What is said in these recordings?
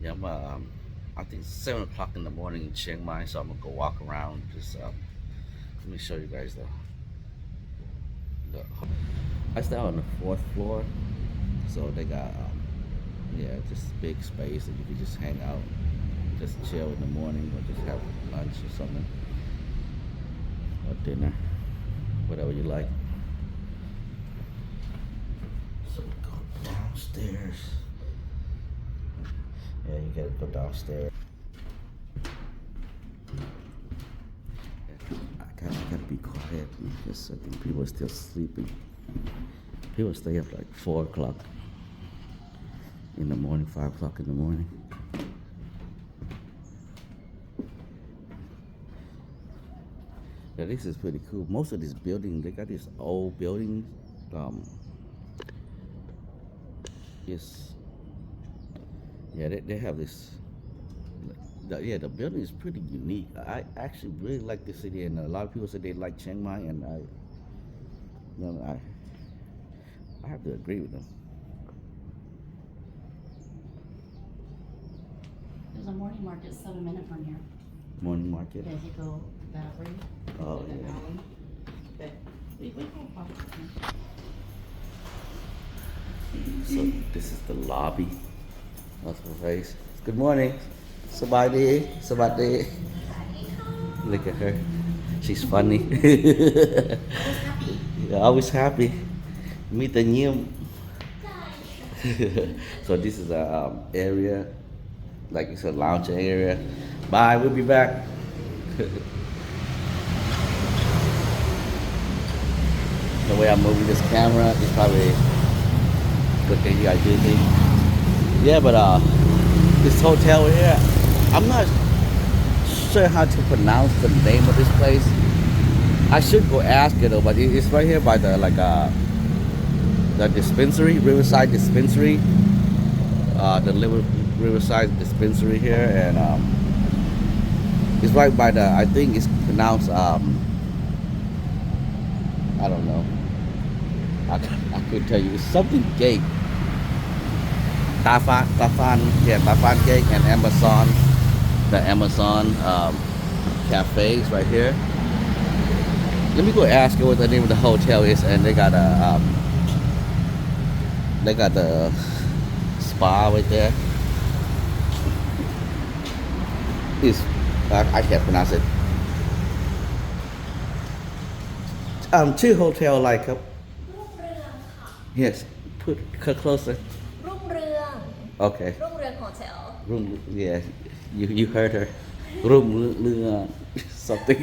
Yeah, I think 7 o'clock in the morning in Chiang Mai, so I'm gonna go walk around. Just let me show you guys the I stay on the fourth floor, so they got yeah, just big space and you can just hang out, just chill in the morning or just have lunch or something or dinner, whatever you like. So we go downstairs. Yeah, you gotta go downstairs. I gotta be quiet because I think people are still sleeping. People stay up like 4 o'clock in the morning, 5 o'clock in the morning. Yeah, this is pretty cool. Most of these buildings, they got these old buildings. Yes, yeah, they have this. Yeah, the building is pretty unique. I actually really like this city, and a lot of people say they like Chiang Mai, and I have to agree with them. There's a morning market 7 minutes from here. Morning market. Yeah, you go that way. Oh, to the yeah. valley. But we go walk. So this is the lobby of the place. Good morning. Sabadi. Sabadi. Look at her. She's funny. Happy. Yeah, always happy. Meet the new. So this is a area, like it's a lounge area. Bye. We'll be back. The way I'm moving this camera is probably good thing you guys busy. Yeah, but this hotel here, I'm not sure how to pronounce the name of this place. I should go ask it though, but it's right here by the the dispensary, Riverside Dispensary. Riverside Dispensary here, and it's right by the. I think it's pronounced. I don't know. I could tell you. It's something gate. Tafan, yeah, Tafan Cake and Amazon, the Amazon cafe is right here. Let me go ask you what the name of the hotel is, and they got the spa right there. Is I can't pronounce it. Two hotel like yes, put closer. รุ่งเรือง Okay. รุ่งเรือง hotel Room, yeah, you heard her. Room, something.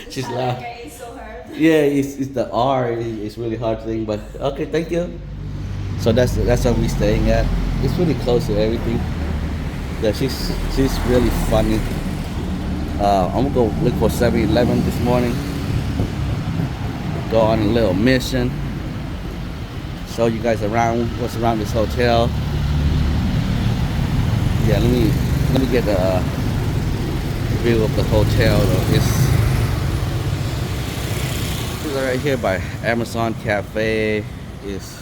she's laughing. Okay, it's so hard. Yeah, it's the R. It's really hard thing, but okay, thank you. So that's how we staying at. It's really close to everything. Yeah, she's really funny. I'm gonna go look for 7-Eleven this morning. Go on a little mission. Show you guys around what's around this hotel. Yeah, let me get a view of the hotel. It's right here by Amazon Cafe. Is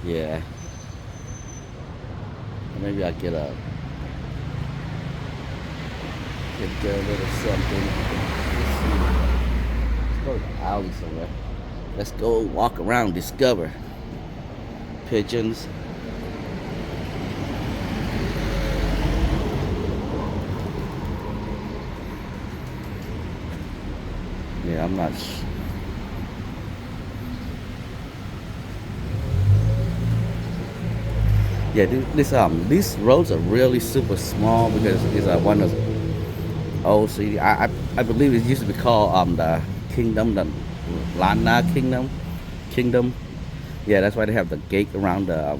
yeah. Maybe I'll get a little something. Let's see. Let's go to the alley somewhere. Let's go walk around, discover pigeons. Yeah, I'm not sure. Yeah, these roads are really super small because it's one of the old city. I believe it used to be called the Kingdom, the Lana Kingdom. Yeah, that's why they have the gate around the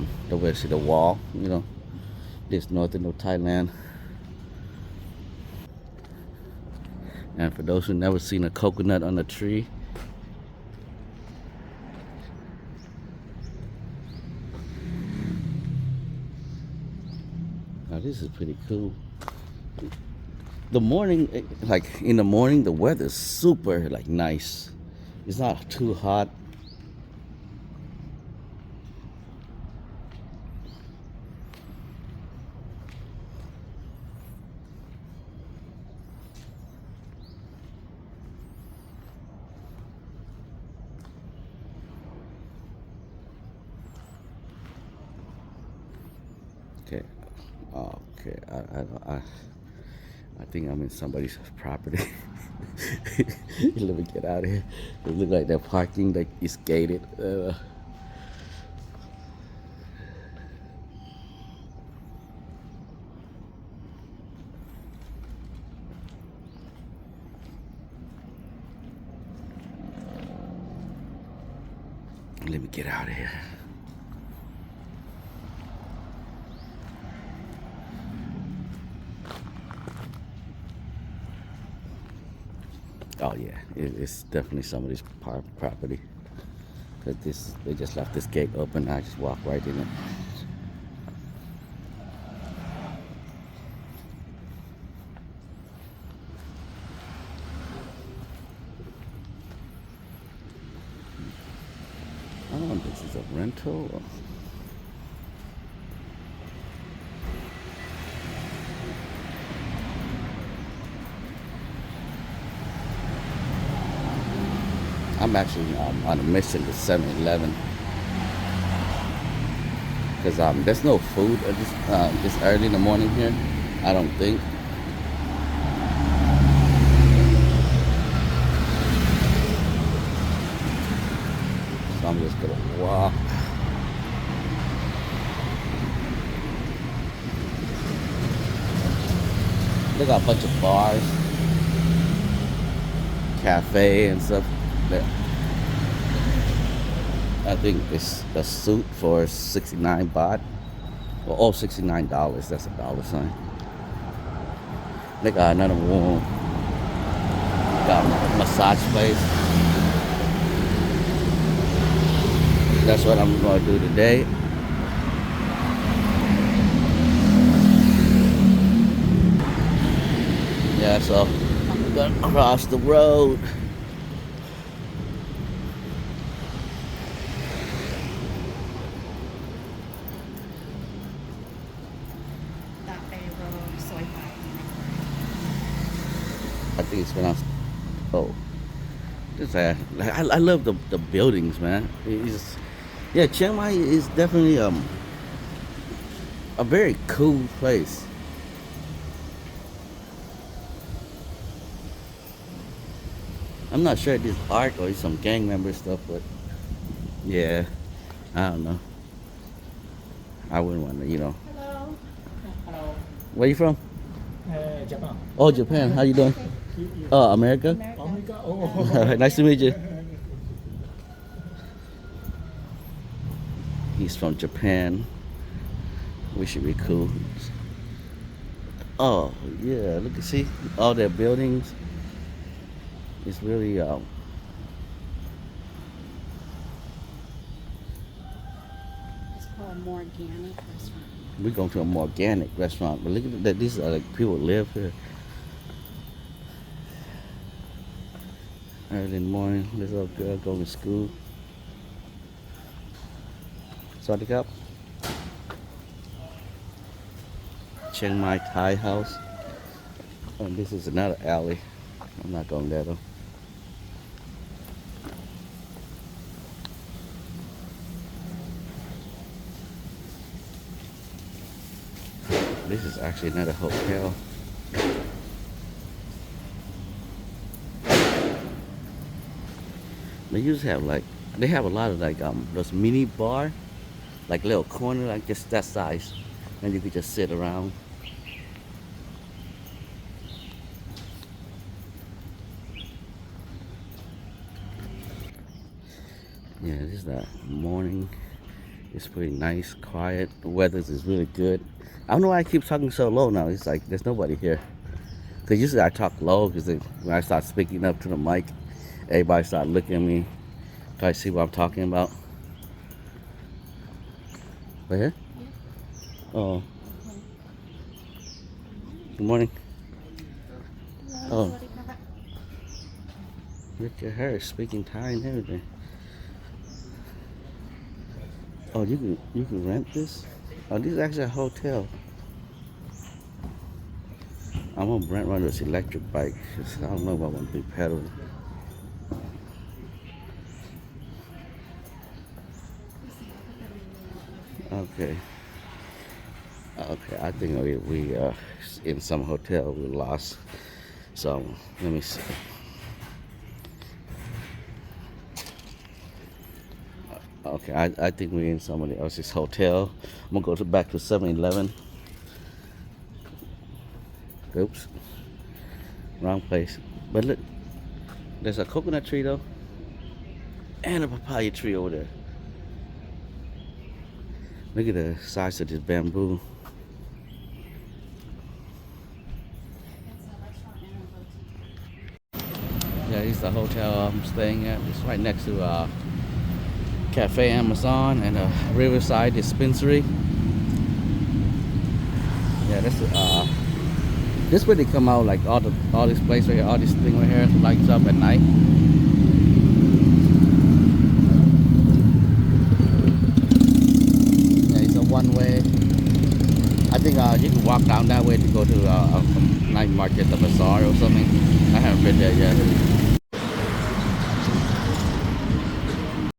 wall. You know, this northern of Thailand. And for those who never seen a coconut on a tree, now this is pretty cool. The morning, like in the morning, the weather is super like nice. It's not too hot. Okay. Oh, okay. I think I'm in somebody's property. Let me get out of here. It look like they're parking like it's gated. Let me get out of here. Oh yeah, it's definitely somebody's property. Cause they just left this gate open. I just walk right in it. I don't know if this is a rental. I'm actually on a mission to 7-Eleven because there's no food this early in the morning here. I don't think. So I'm just gonna walk. They got a bunch of bars, cafe and stuff. There. I think it's a suit for 69 baht. Well, oh, $69. That's a dollar sign. They got another one. Got a massage place. That's what I'm going to do today. Yeah, so I'm going to cross the road. That Phae roll soy pie. I think it's pronounced. Oh, I love the buildings, man. Yeah, Chiang Mai is definitely a very cool place. I'm not sure if it's art or it's some gang member stuff, but yeah, I don't know. I wouldn't want to, Hello. Hello. Where you from? Japan. Oh, Japan. How you doing? Oh, America. America. Oh. Nice to meet you. He's from Japan. We should be cool. Oh yeah, look, see all their buildings. It's really It's called a more organic restaurant. we're going to a more organic restaurant, but look at that. These are like people live here. Early in the morning, this little girl going to school. Sorry, Cup. Chiang Mai Thai house. And this is another alley. I'm not going there though. This is actually another hotel. They usually have they have a lot of those mini bar, like little corner, like just that size, and you could just sit around. Yeah, this is the morning. It's pretty nice, quiet. The weather is really good. I don't know why I keep talking so low now. It's like there's nobody here. Cause usually I talk low because when I start speaking up to the mic, everybody start looking at me. Try to see what I'm talking about. Right here? Oh. Good morning. Oh. Look at her speaking Thai and everything. Oh, you can rent this? Oh, this is actually a hotel. I'm gonna run this electric bike. I don't know if I want to be pedaling. Okay. Okay, I think we in some hotel we lost. So let me see. Okay, I think we're in somebody else's hotel. I'm gonna go back to 7-Eleven. Oops, wrong place. But look, there's a coconut tree though, and a papaya tree over there. Look at the size of this bamboo. Yeah, this is the hotel I'm staying at. It's right next to Cafe Amazon and a Riverside Dispensary. Yeah, this where they come out, like all this place right here, all this thing right here lights up at night. Yeah, it's a one-way. I think you can walk down that way to go to a night market, the bazaar or something. I haven't been there yet.